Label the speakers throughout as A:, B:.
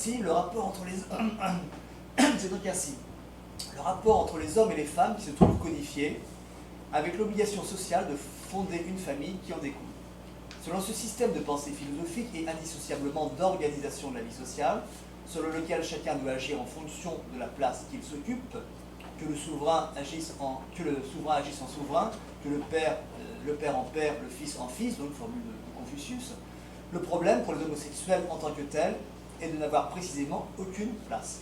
A: Si le rapport entre les hommes, c'est donc ainsi, le rapport entre les hommes et les femmes qui se trouve codifié, avec l'obligation sociale de fonder une famille qui en découle. Selon ce système de pensée philosophique et indissociablement d'organisation de la vie sociale, selon lequel chacun doit agir en fonction de la place qu'il s'occupe, que le souverain agisse en souverain, que le père en père, le fils en fils, donc formule de Confucius, le problème pour les homosexuels en tant que tel est de n'avoir précisément aucune place.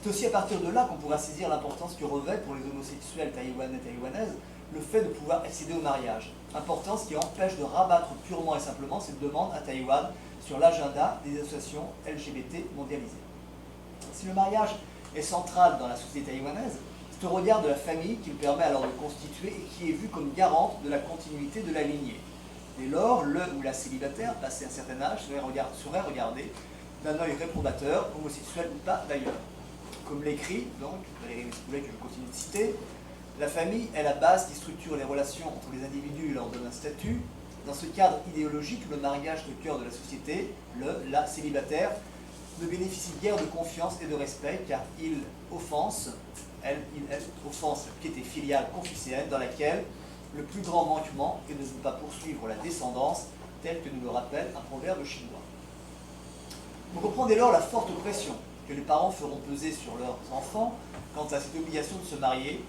A: C'est aussi à partir de là qu'on pourra saisir l'importance que revêt pour les homosexuels taïwanais et taïwanaises le fait de pouvoir accéder au mariage. Importance qui empêche de rabattre purement et simplement cette demande à Taïwan sur l'agenda des associations LGBT mondialisées. Si le mariage est central dans la société taïwanaise, c'est au regard de la famille qu'il permet alors de constituer et qui est vue comme garante de la continuité de la lignée. Dès lors, le ou la célibataire, passé un certain âge, serait regardé d'un œil réprobateur, homosexuel ou pas d'ailleurs. Comme l'écrit, donc, Valérie Lescoulet, que je continue de citer, la famille est la base qui structure les relations entre les individus et leur donne un statut. Dans ce cadre idéologique, le mariage de cœur de la société, la célibataire, ne bénéficie guère de confiance et de respect car il offense la piété filiale confucéenne dans laquelle le plus grand manquement est de ne pas poursuivre la descendance tel que nous le rappelle un proverbe chinois. On comprend dès lors la forte pression que les parents feront peser sur leurs enfants quant à cette obligation de se marier,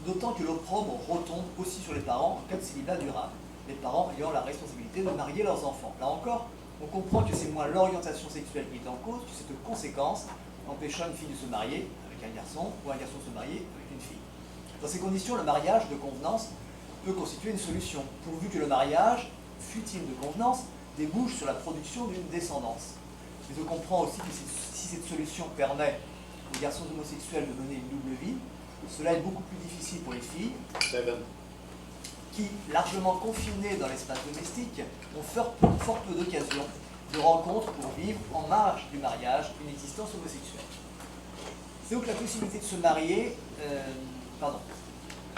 A: d'autant que l'opprobre retombe aussi sur les parents en cas de célibat durable, les parents ayant la responsabilité de marier leurs enfants. Là encore, on comprend que c'est moins l'orientation sexuelle qui est en cause que cette conséquence empêchant une fille de se marier avec un garçon ou un garçon de se marier avec une fille. Dans ces conditions, le mariage de convenance peut constituer une solution, pourvu que le mariage, fût-il de convenance, débouche sur la production d'une descendance. Mais on comprend aussi que si cette solution permet aux garçons homosexuels de mener une double vie, cela est beaucoup plus difficile pour les filles qui, largement confinées dans l'espace domestique, ont fort peu d'occasions de rencontres pour vivre en marge du mariage une existence homosexuelle. C'est donc la possibilité de se marier,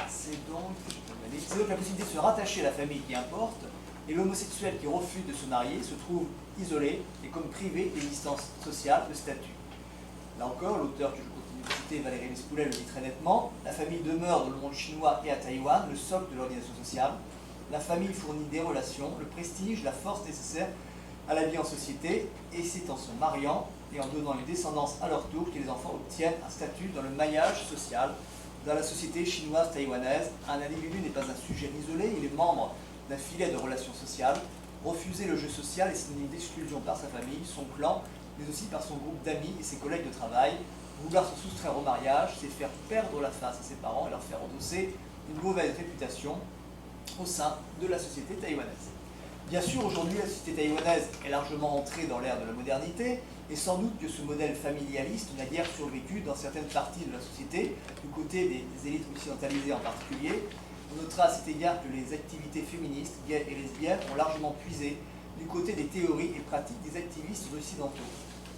A: c'est donc la possibilité de se rattacher à la famille qui importe, et l'homosexuel qui refuse de se marier se trouve isolé et comme privé d'existence sociale, de statut. Là encore, l'auteur que je continue de citer, Valérie Lescoulet, le dit très nettement, la famille demeure dans le monde chinois et à Taïwan le socle de l'organisation sociale. La famille fournit des relations, le prestige, la force nécessaire à la vie en société, et c'est en se mariant et en donnant une descendance à leur tour que les enfants obtiennent un statut dans le maillage social. Dans la société chinoise taïwanaise, un individu n'est pas un sujet isolé, il est membre d'un filet de relations sociales. Refuser le jeu social est synonyme d'exclusion par sa famille, son clan, mais aussi par son groupe d'amis et ses collègues de travail. Vouloir se soustraire au mariage, c'est faire perdre la face à ses parents et leur faire endosser une mauvaise réputation au sein de la société taïwanaise. Bien sûr, aujourd'hui, la société taïwanaise est largement entrée dans l'ère de la modernité, et sans doute que ce modèle familialiste n'a guère survécu dans certaines parties de la société, du côté des élites occidentalisées en particulier. On notera à cet égard que les activités féministes, gays et lesbiennes ont largement puisé du côté des théories et pratiques des activistes occidentaux.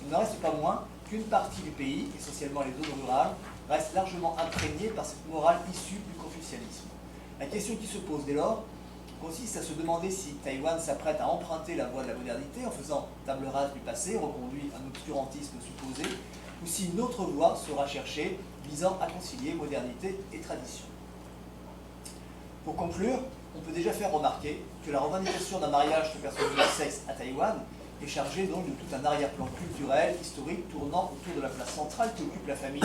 A: Il n'en reste pas moins qu'une partie du pays, essentiellement les zones rurales, reste largement imprégnée par cette morale issue du confucianisme. La question qui se pose dès lors consiste à se demander si Taïwan s'apprête à emprunter la voie de la modernité en faisant table rase du passé, reconduit un obscurantisme supposé, ou si une autre voie sera cherchée visant à concilier modernité et tradition. Pour conclure, on peut déjà faire remarquer que la revendication d'un mariage de personnes de sexe à Taïwan est chargée donc de tout un arrière-plan culturel, historique, tournant autour de la place centrale qu'occupe la famille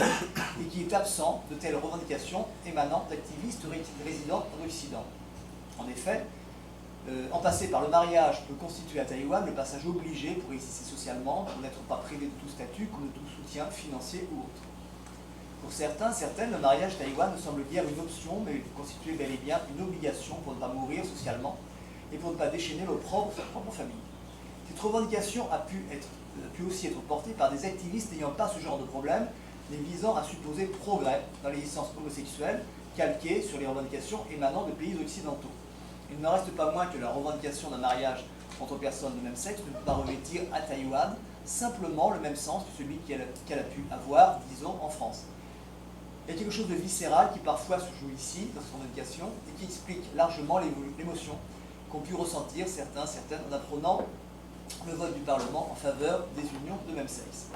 A: et qui est absent de telles revendications émanant d'activistes résidant en Occident. En effet, en passer par le mariage peut constituer à Taïwan le passage obligé pour exister socialement, pour n'être pas privé de tout statut, comme de tout soutien financier ou autre. Pour certaines, le mariage à Taïwan ne semble guère une option, mais constituer bel et bien une obligation pour ne pas mourir socialement et pour ne pas déchaîner l'opprobre de sa propre famille. Cette revendication a pu aussi être portée par des activistes n'ayant pas ce genre de problème, mais visant à supposer progrès dans l'existence homosexuelle, calquée sur les revendications émanant de pays occidentaux. Il n'en reste pas moins que la revendication d'un mariage entre personnes de même sexe ne peut pas revêtir à Taïwan simplement le même sens que celui qu'elle a pu avoir, disons, en France. Il y a quelque chose de viscéral qui parfois se joue ici, dans cette revendication, et qui explique largement l'émotion qu'ont pu ressentir certaines en apprenant le vote du Parlement en faveur des unions de même sexe.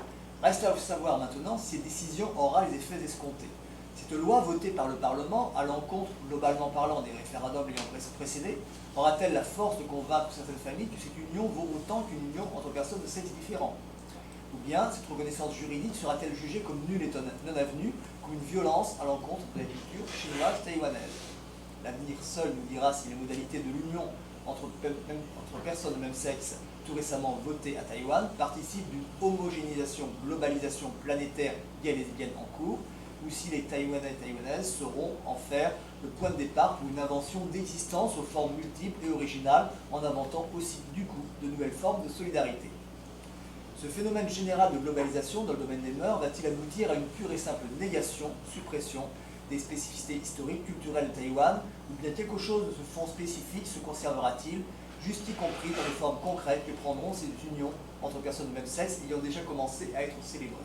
A: Reste à savoir maintenant si cette décision aura les effets escomptés. Cette loi votée par le Parlement, à l'encontre, globalement parlant, des référendums ayant précédé, aura-t-elle la force de convaincre certaines familles que cette union vaut autant qu'une union entre personnes de sexe différents? Ou bien cette reconnaissance juridique sera-t-elle jugée comme nulle et non avenue, comme une violence à l'encontre de la culture chinoise taïwanaise? L'avenir seul nous dira si les modalités de l'union entre personnes de même sexe, tout récemment votées à Taïwan, participent d'une homogénéisation, globalisation planétaire galésienne en cours, ou si les Taïwanais et Taïwanaises sauront en faire le point de départ pour une invention d'existence aux formes multiples et originales, en inventant aussi du coup de nouvelles formes de solidarité. Ce phénomène général de globalisation dans le domaine des mœurs va-t-il aboutir à une pure et simple négation, suppression des spécificités historiques, culturelles de Taïwan, ou bien quelque chose de ce fond spécifique se conservera-t-il, jusqu'y compris dans les formes concrètes que prendront ces unions entre personnes de même sexe ayant déjà commencé à être célébrées.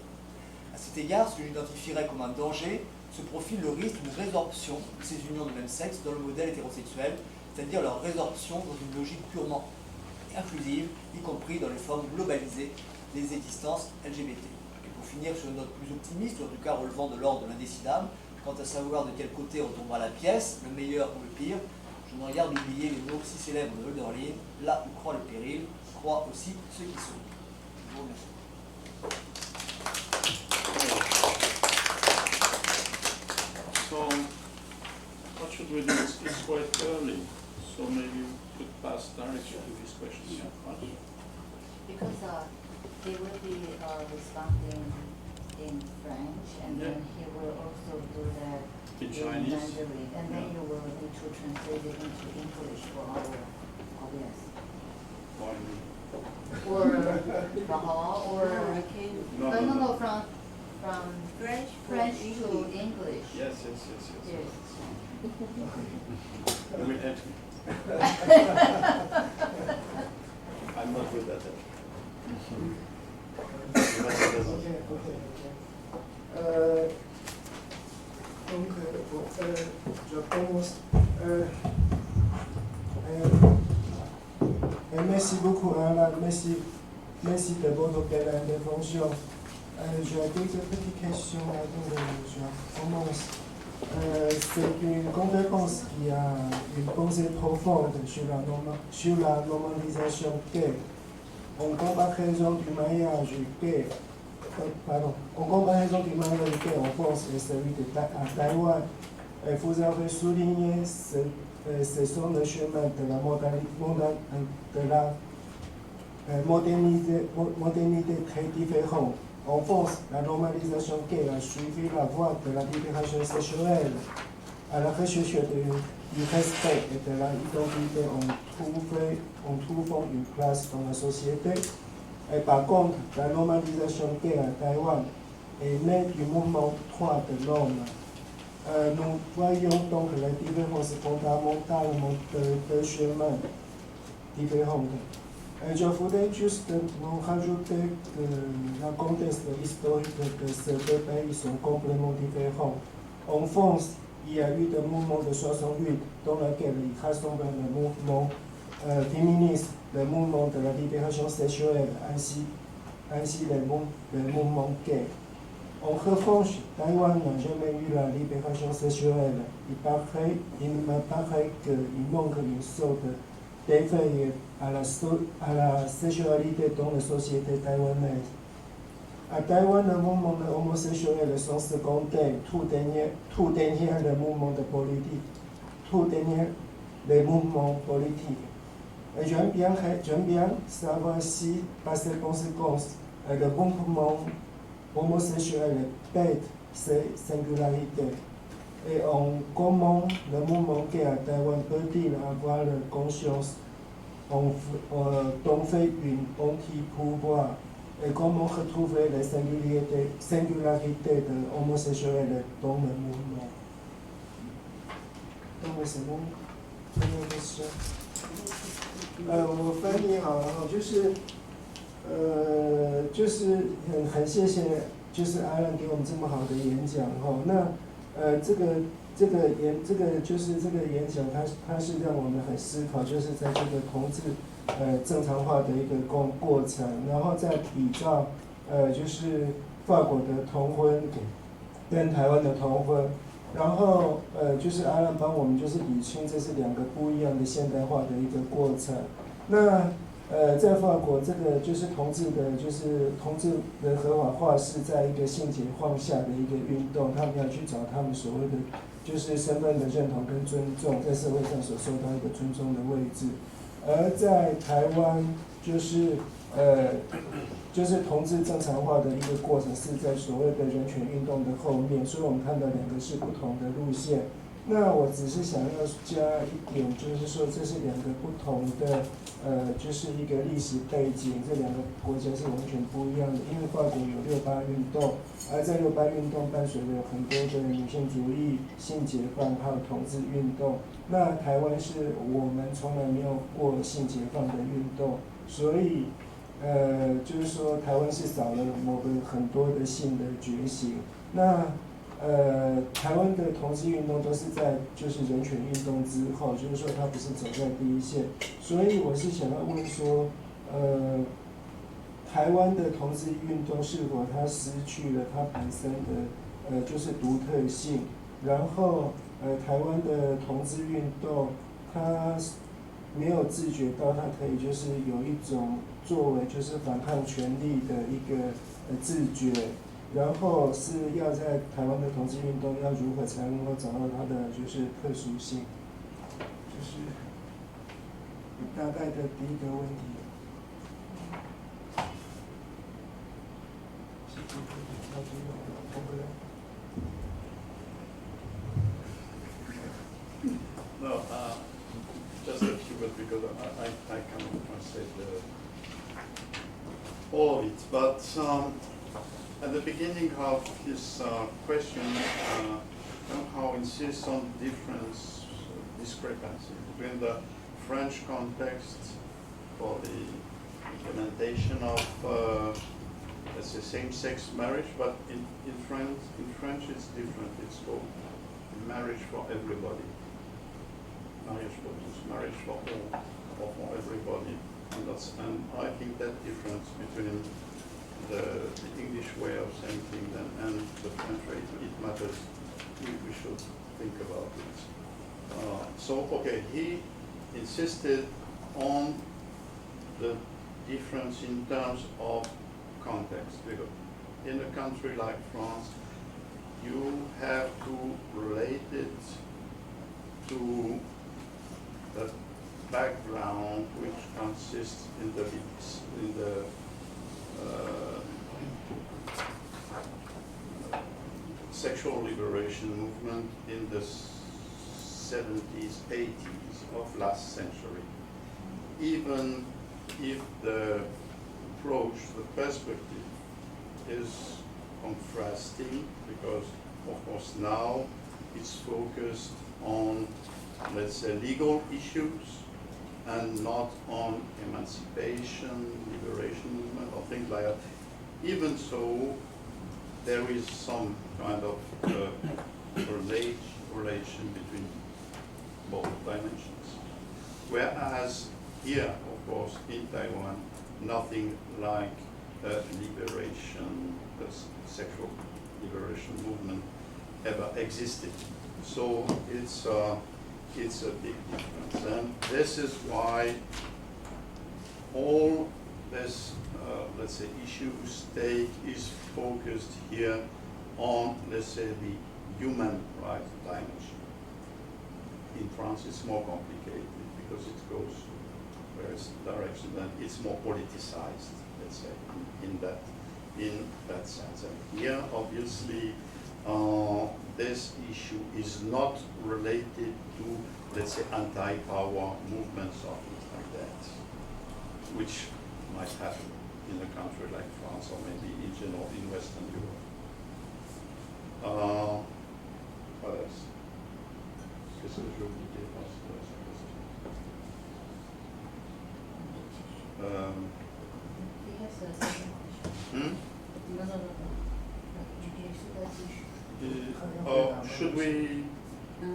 A: À cet égard, ce que j'identifierais comme un danger se profile le risque d'une résorption de ces unions de même sexe dans le modèle hétérosexuel, c'est-à-dire leur résorption dans une logique purement inclusive, y compris dans les formes globalisées des existences LGBT. Et pour finir sur une note plus optimiste, ou en tout cas relevant de l'ordre de l'indécidable, quant à savoir de quel côté retombera la pièce, le meilleur ou le pire, je me regarde oublier les mots si célèbres de Hölderlin, là où croit le péril, croient aussi ceux qui sont. Je vous remercie.
B: So, what should we do? It's quite early, so maybe we could pass directly to these questions. Yeah.
C: Because they will be responding in French, and then he will also do that
B: In Chinese?
C: Mandarin, and then you will need to translate it into English for our audience.
B: Why me?
C: Or Bahal, or no, from French to English.
B: Yes.
C: Yes.
B: I will add. I'm not good at that.
D: Donc, je commence. Merci beaucoup, Alain. Merci de votre belle intervention. J'ai quelques petites questions à donner. Je commence. C'est une conférence qui a une pensée profonde sur la normalisation gay. En comparaison du mariage gay, en France et celui à Taïwan, vous avez souligné ce sont le chemin de la modernité très différente. En France, la normalisation gay a suivi la voie de la libération sexuelle. À la recherche du respect et de l'identité en trouvant une place dans la société. Et par contre, la normalisation gay à Taïwan est née du mouvement droit de l'homme. Nous voyons donc les différences fondamentalement de chemins différents. Je voudrais juste rajouter que le contexte historique de ces deux pays sont complètement différents. En France, il y a eu le mouvement de 68 dans lequel il rassemble le mouvement féministe, le mouvement de la libération sexuelle ainsi le mouvement gay. En revanche, Taïwan n'a jamais eu la libération sexuelle. Il me paraît qu'il manque une sorte d'éveil à la sexualité dans la société taïwanaise. À Taïwan, le mouvement homosexuel est sans secondaire, tout derrière le mouvement de politique, tout derrière les mouvements politiques. Et j'aime bien savoir si, par ces conséquences, le mouvement homosexuel pète ses singularités. Et comment le mouvement gay à Taïwan peut-il avoir conscience d'en faire une anti-pouvoir? Et comment retrouver les singularités de l'homosexuel dans le mouvement? Donc, c'est bon. Première question。我翻译好了哈，就是很谢谢，就是阿兰给我们这么好的演讲哈。那这个演讲，它是让我们很思考，就是在这个同志正常化的一个过程，然后再比照就是法国的同婚跟台湾的同婚，然后就是阿兰帮我们就是理清这是两个不一样的现代化的一个过程。那在法国这个就是同志的合法化是在一个性解放下的一个运动，他们要去找他们所谓的就是身份的认同跟尊重，在社会上所受到一个尊重的位置。而在台湾就是同志正常化的一个过程是在所谓的人权运动的后面，所以我们看到两个是不同的路线。那我只是想要加一点，就是说这是两个不同的就是一个历史背景，这两个国家是完全不一样的。因为法国有68运动，而在68运动伴随着很多的女性主义、性解放还有同志运动。那台湾是我们从来没有过性解放的运动，所以就是说台湾是少了某个很多的性的觉醒。那台湾的同志运动都是在就是人权运动之后，就是说它不是走在第一线，所以我是想要问说，台湾的同志运动是否它失去了它本身的就是独特性，然后台湾的同志运动它没有自觉到它可以就是有一种作为就是反抗权力的一个自觉。然后是要在台湾的同志运动要如何才能够找到它的就是特殊性，就是大概的第一个问题。
B: No, just a few words because I cannot translate all of it, but at the beginning of his question, somehow insists on difference, discrepancy between the French context for the implementation of, let's say, same-sex marriage, but in French it's different. It's called marriage for everybody. Marriage for tous, marriage for all, or for everybody. And I think that difference between the English way of saying things and the French way, it matters. We should think about it. Okay, he insisted on the difference in terms of context. Because in a country like France, you have to relate it to the background which consists in the sexual liberation movement in the 70s, 80s of last century. Even if the approach, the perspective is contrasting, because of course now it's focused on, let's say, legal issues and not on emancipation, liberation movement, or things like that. Even so, there is some kind of relation between both dimensions. Whereas here, of course, in Taiwan, nothing like liberation, the sexual liberation movement ever existed. So it's a big difference. And this is why all this, let's say, issue stake is focused here on, let's say, the human rights dimension. In France, it's more complicated because it goes various directions and it's more politicized, let's say, in that sense. And here, obviously, this issue is not related to, let's say, anti-power movements or things like that, which might happen in a country like France or maybe in general in Western Europe. What else? Qu'est-ce que je veux oublier par cette question?
C: He has a second question. No. You can shoot that issue.
B: Should we?
C: No.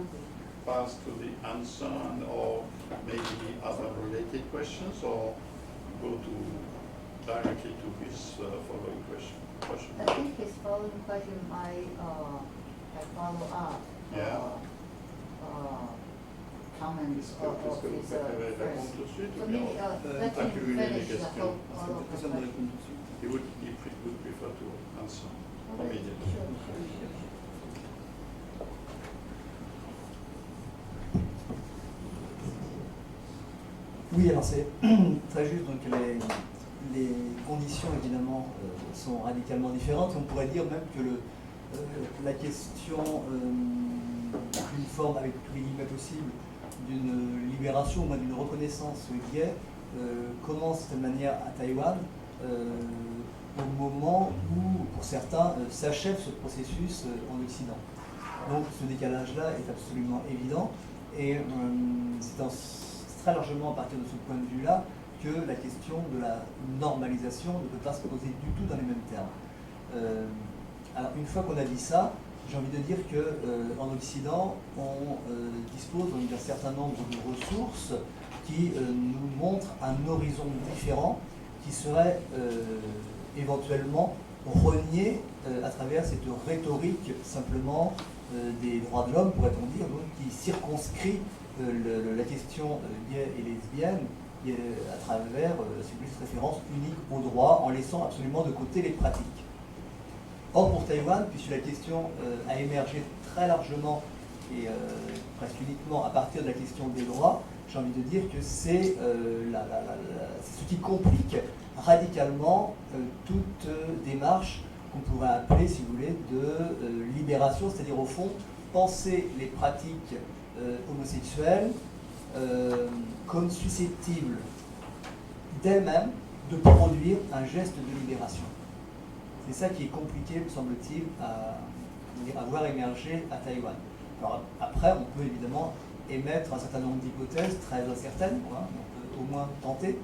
B: pass to the answer or maybe other related questions, or go to directly to his following question?
C: I think his following question might follow up.
B: Yeah.
C: Comments
B: Est-ce que
C: of
B: vous
C: his
B: préférez
C: first.
B: répondre tout de suite
C: So
B: ou bien
C: maybe let him
B: accumuler les
C: finish the
B: questions?
C: whole
A: C'est
C: all of
A: plus
C: the
A: simple de
C: question.
A: répondre tout de suite.
B: He would prefer to answer
C: Okay,
B: immediately.
C: sure.
A: Oui, alors c'est très juste, donc les conditions évidemment sont radicalement différentes. On pourrait dire même que la question d'une forme, avec tous les guillemets possibles, d'une libération ou même d'une reconnaissance gay commence de cette manière à Taïwan au moment où, pour certains, s'achève ce processus en Occident. Donc ce décalage-là est absolument évident et c'est très largement à partir de ce point de vue-là que la question de la normalisation ne peut pas se poser du tout dans les mêmes termes. Alors une fois qu'on a dit ça, j'ai envie de dire qu'en Occident, on dispose d'un certain nombre de ressources qui nous montrent un horizon différent qui serait éventuellement renié à travers cette rhétorique simplement des droits de l'homme, pourrait-on dire, donc, qui circonscrit la question gay et lesbienne à travers cette référence unique au droit en laissant absolument de côté les pratiques. Or pour Taïwan, puisque la question a émergé très largement et presque uniquement à partir de la question des droits, j'ai envie de dire que c'est ce qui complique radicalement toute démarche qu'on pourrait appeler, si vous voulez, de libération, c'est-à-dire au fond, penser les pratiques homosexuelles comme susceptibles d'elles-mêmes de produire un geste de libération. C'est ça qui est compliqué, me semble-t-il, à voir émerger à Taïwan. Alors après, on peut évidemment émettre un certain nombre d'hypothèses très incertaines, on peut au moins tenter.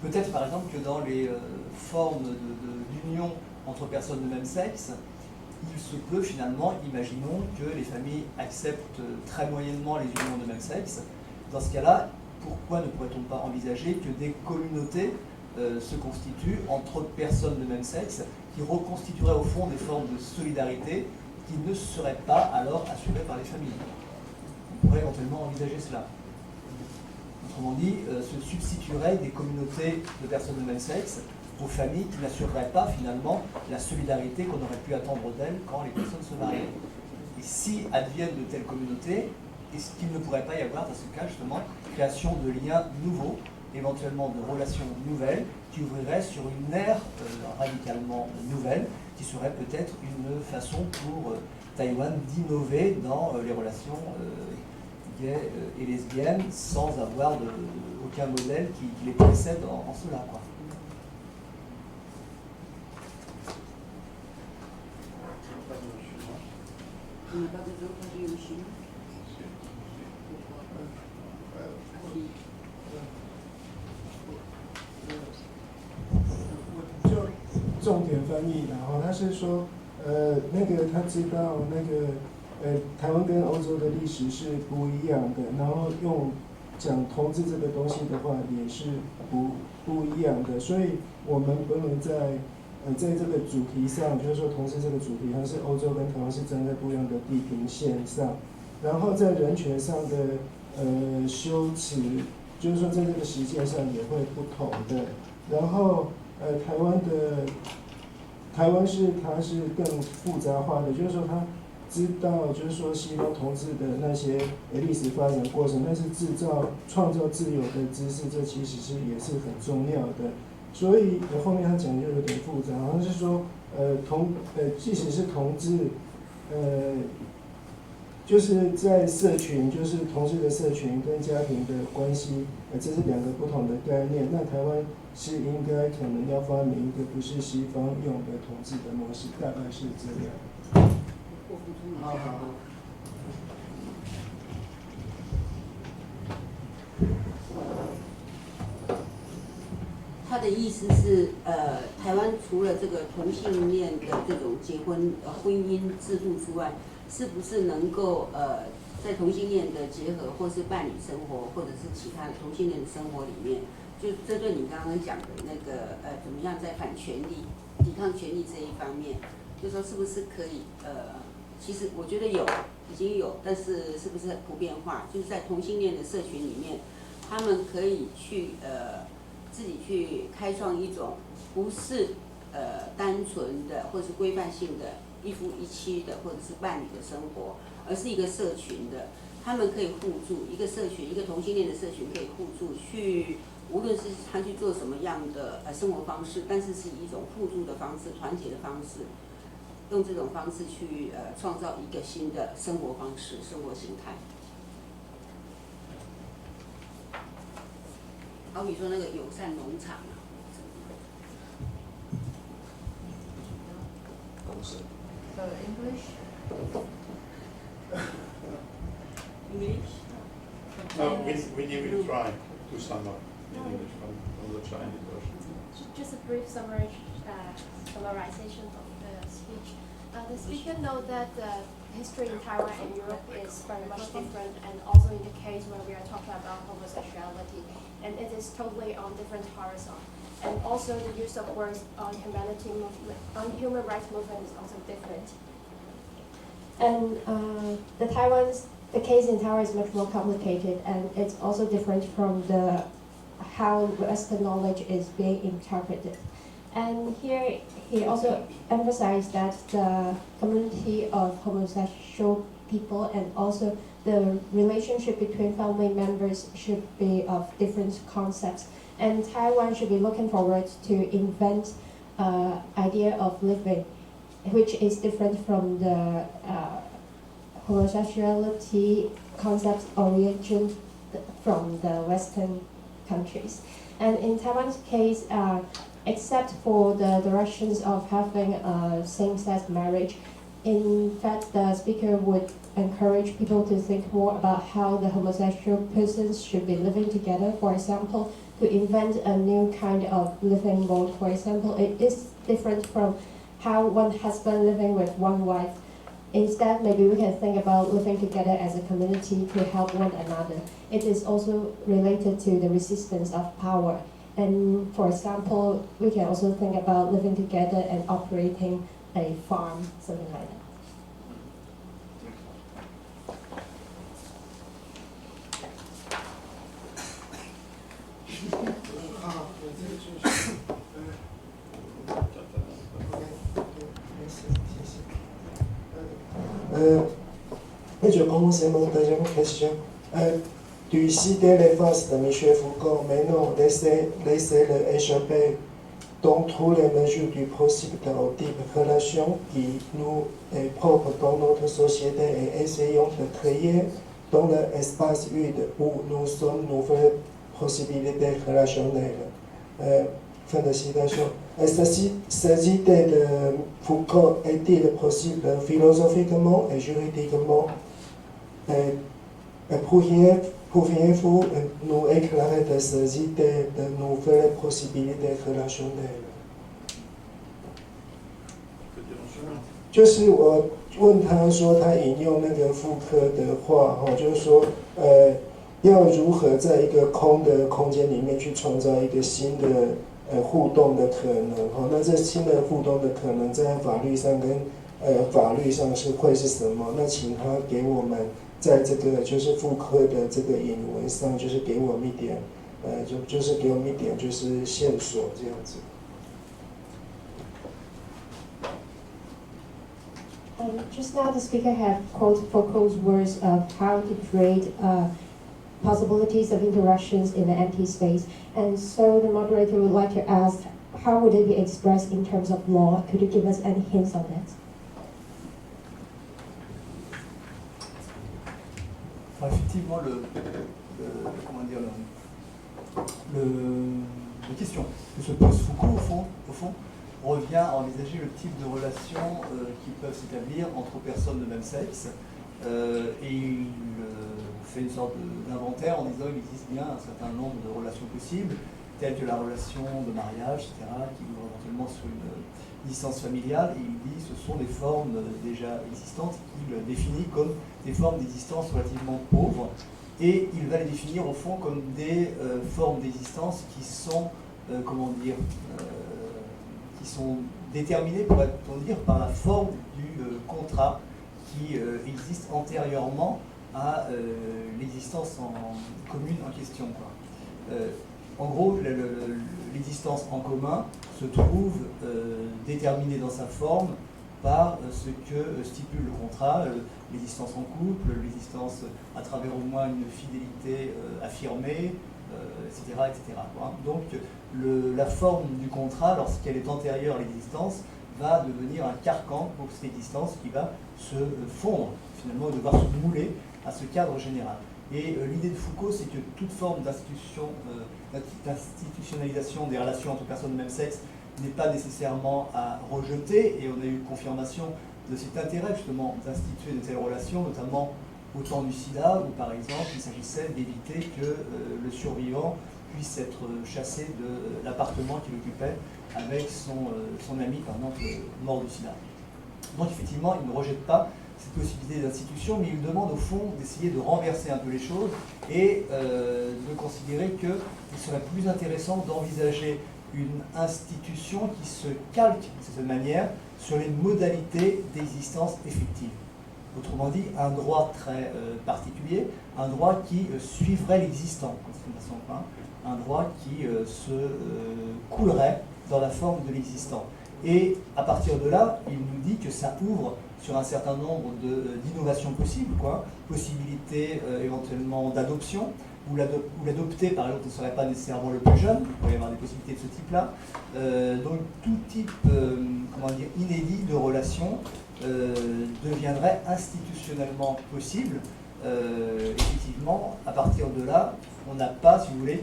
A: Peut-être par exemple que dans les formes d'union entre personnes de même sexe, il se peut finalement, imaginons, que les familles acceptent très moyennement les unions de même sexe. Dans ce cas-là, pourquoi ne pourrait-on pas envisager que des communautés se constituent entre personnes de même sexe qui reconstitueraient au fond des formes de solidarité qui ne seraient pas alors assurées par les familles? On pourrait éventuellement envisager cela. Autrement dit, se substitueraient des communautés de personnes de même sexe aux familles qui n'assureraient pas finalement la solidarité qu'on aurait pu attendre d'elles quand les personnes se mariaient. Et si adviennent de telles communautés, est-ce qu'il ne pourrait pas y avoir dans ce cas justement création de liens nouveaux, éventuellement de relations nouvelles, qui ouvriraient sur une ère radicalement nouvelle, qui serait peut-être une façon pour Taïwan d'innover dans les relations gays et lesbiennes sans avoir aucun modèle qui les précède en cela, quoi.
E: On n'a pas besoin de parler aussi.
D: 就重点翻译，然后他是说，那个他知道那个台湾跟欧洲的历史是不一样的，然后用讲同志这个东西的话也是不一样的，所以我们不能在这个主题上，就是说同志这个主题，它是欧洲跟台湾是站在不一样的地平线上，然后在人权上的修辞，就是说在这个实践上也会不同的，然后台湾它是更复杂化的，就是说它知道就是说西方同志的那些历史发展过程，但是创造自由的知识，这其实也是很重要的。所以后面他讲就有点复杂，好像是说即使是同志，就是在社群，就是同志的社群跟家庭的关系，这是两个不同的概念。那台湾是应该可能要发明一个不是西方用的同志的模式，大概是这样。
E: 好。他的意思是，台湾除了这个同性恋的这种结婚婚姻制度之外，是不是能够在同性恋的结合，或是伴侣生活，或者是其他的同性恋的生活里面，就针对你刚刚讲的那个怎么样在反权利、抵抗权利这一方面，就说是不是可以其实我觉得已经有，但是是不是很普遍化？就是在同性恋的社群里面，他们可以去自己去开创一种不是单纯的或者是规范性的一夫一妻的或者是伴侣的生活，而是一个社群的，他们可以互助，一个社群，一个同性恋的社群可以互助去，无论是他去做什么样的生活方式，但是是以一种互助的方式、团结的方式，用这种方式去创造一个新的生活方式、生活形态。好比说那个友善农场啊。
C: English?
E: English?
B: No, we will try to sum up in English from the Chinese version.
F: Just a brief summarization of the speech. The speaker knows that the history in Taiwan and Europe is very much different, and also in the case when we are talking about homosexuality, and it is totally on different horizon. And also the use of words on humanity movement, on human rights movement is also different.
G: And the case in Taiwan is much more complicated, and it's also different from how Western knowledge is being interpreted. And here he also emphasized that the community of homosexual people and also the relationship between family members should be of different concepts. And Taiwan should be looking forward to invent idea of living, which is different from the homosexuality concepts origin from the Western countries. And in Taiwan's case, except for the directions of having a same-sex marriage, in fact, the speaker would encourage people to think more about how the homosexual persons should be living together. For example, to invent a new kind of living mode. For example, it is different from how one husband living with one wife. Instead, maybe we can think about living together as a community to help one another. It is also related to the resistance of power. And for example, we can also think about living together and operating a farm, something like that.
D: Je commence mon deuxième question. Tu citais les phases de Michel Foucault, mais non, laissez-le échapper dans toutes les mesures du possible aux types de relations qui nous est propre dans notre société et essayons de créer dans l'espace vide où nous sommes nouvelles possibilités relationnelles. Fin de citation. Ces idées de Foucault est-il possible philosophiquement et juridiquement? Pourriez-vous nous éclairer de ces idées de nouvelles possibilités relationnelles? 就是我问他说，他引用那个福柯的话，就是说，要如何在一个空的空间里面去创造一个新的互动的可能，那这新的互动的可能在法律上跟法律上会是什么？那请他给我们在这个就是福柯的这个引文上，就是给我们一点就是给我们一点就是线索这样子。
G: Just now the speaker had quoted Foucault's words of how to create possibilities of interactions in the empty space. And so the moderator would like to ask, how would it be expressed in terms of law? Could you give us any hints on that?
A: Effectivement, la question que se pose Foucault, au fond, revient à envisager le type de relations qui peuvent s'établir entre personnes de même sexe. Et il fait une sorte d'inventaire en disant qu'il existe bien un certain nombre de relations possibles, telles que la relation de mariage, etc., qui ouvre éventuellement sur une licence familiale, et il dit que ce sont des formes déjà existantes qu'il définit comme des formes d'existence relativement pauvres, et il va les définir au fond comme des formes d'existence qui sont, qui sont déterminées, pourrait-on dire, par la forme du contrat qui existe antérieurement à l'existence commune en question, quoi. En gros, l'existence en commun se trouve déterminée dans sa forme par ce que stipule le contrat, l'existence en couple, l'existence à travers au moins une fidélité affirmée, etc., etc. Donc la forme du contrat, lorsqu'elle est antérieure à l'existence, va devenir un carcan pour cette existence qui va se fondre, finalement, et devoir se mouler à ce cadre général. Et l'idée de Foucault, c'est que toute forme d'institutionnalisation des relations entre personnes de même sexe n'est pas nécessairement à rejeter, et on a eu confirmation de cet intérêt justement d'instituer de telles relations, notamment au temps du sida, où par exemple il s'agissait d'éviter que le survivant puisse être chassé de l'appartement qu'il occupait avec son ami, par exemple, mort du sida. Donc effectivement, il ne rejette pas cette possibilité d'institution, mais il demande au fond d'essayer de renverser un peu les choses et de considérer qu'il serait plus intéressant d'envisager une institution qui se calque de cette manière sur les modalités d'existence effective. Autrement dit, un droit très particulier, un droit qui suivrait l'existant, un droit qui se coulerait dans la forme de l'existant. Et à partir de là, il nous dit que ça ouvre sur un certain nombre d'innovations possibles, possibilité éventuellement d'adoption, ou l'adopter par exemple ne serait pas nécessairement le plus jeune, il pourrait y avoir des possibilités de ce type-là. Donc tout type inédit de relation deviendrait institutionnellement possible. Effectivement, à partir de là, on n'a pas, si vous voulez,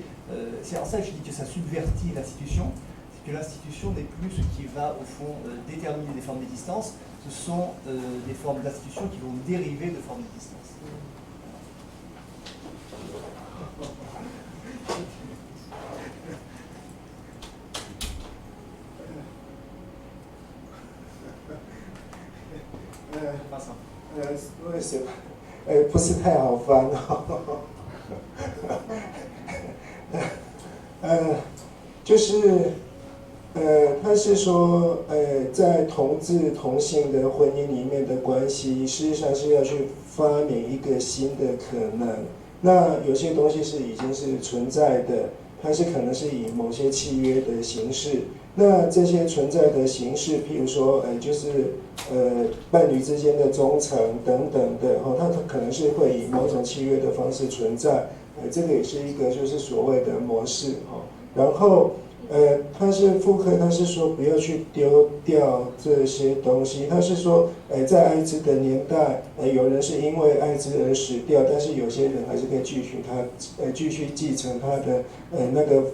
A: c'est en ça que je dis que ça subvertit l'institution, c'est que l'institution n'est plus ce qui va au fond déterminer des formes d'existence, ce sont des formes d'institution qui vont dériver de formes d'existence.
D: 不是太好翻就是他是说在同志同性的婚姻里面的关系，事实上是要去发明一个新的可能。那有些东西是已经是存在的，它是可能是以某些契约的形式。那这些存在的形式，譬如说，就是伴侣之间的忠诚等等的，它可能是会以某种契约的方式存在，这个也是一个就是所谓的模式，然后他是傅柯，他是说不要去丢掉这些东西，他是说，在艾滋的年代，有人是因为艾滋而死掉，但是有些人还是可以继续继承他的那个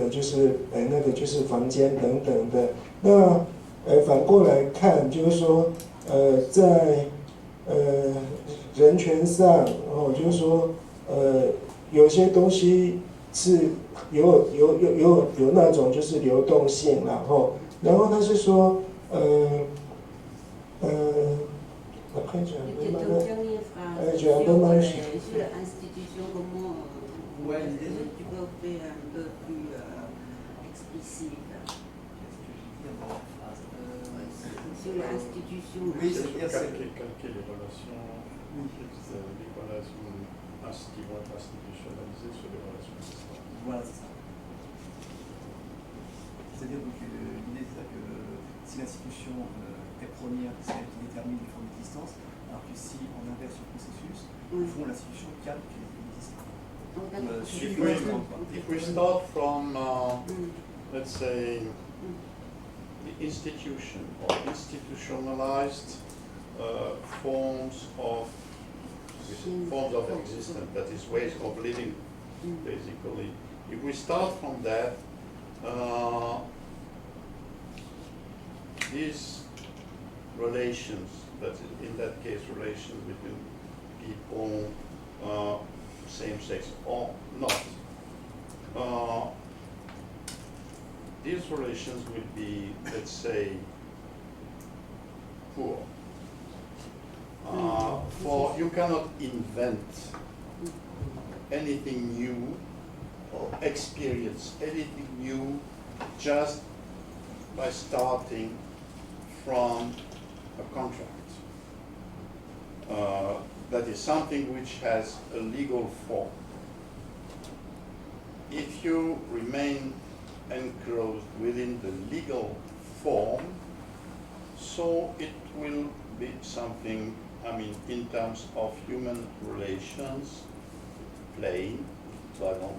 D: 就是房间等等的。那反过来看，就是说在人权上，就是说有些东西是有那种就是流动性，然后他是说après j'ai un peu mal
E: sur l'institution, comment tu peux faire un peu plus explicite sur l'institution.
A: Oui, c'est-à-dire
B: calquer les relations qui vont être institutionnalisées sur les relations existantes.
A: Voilà, c'est ça. C'est-à-dire donc l'idée c'est ça que si l'institution est première, c'est elle qui détermine les formes d'existence, alors que si on inverse le processus, au fond l'institution calque l'existence.
B: If we start from, let's say, the institution or institutionalized forms of existence, that is ways of living, basically. If we start from that, these relations, that in that case relations between people, same sex or not, these relations will be, let's say, poor. For you cannot invent anything new or experience anything new just by starting from a contract. That is something which has a legal form. If you remain enclosed within the legal form, so it will be something, I mean, in terms of human relations, plain, banal,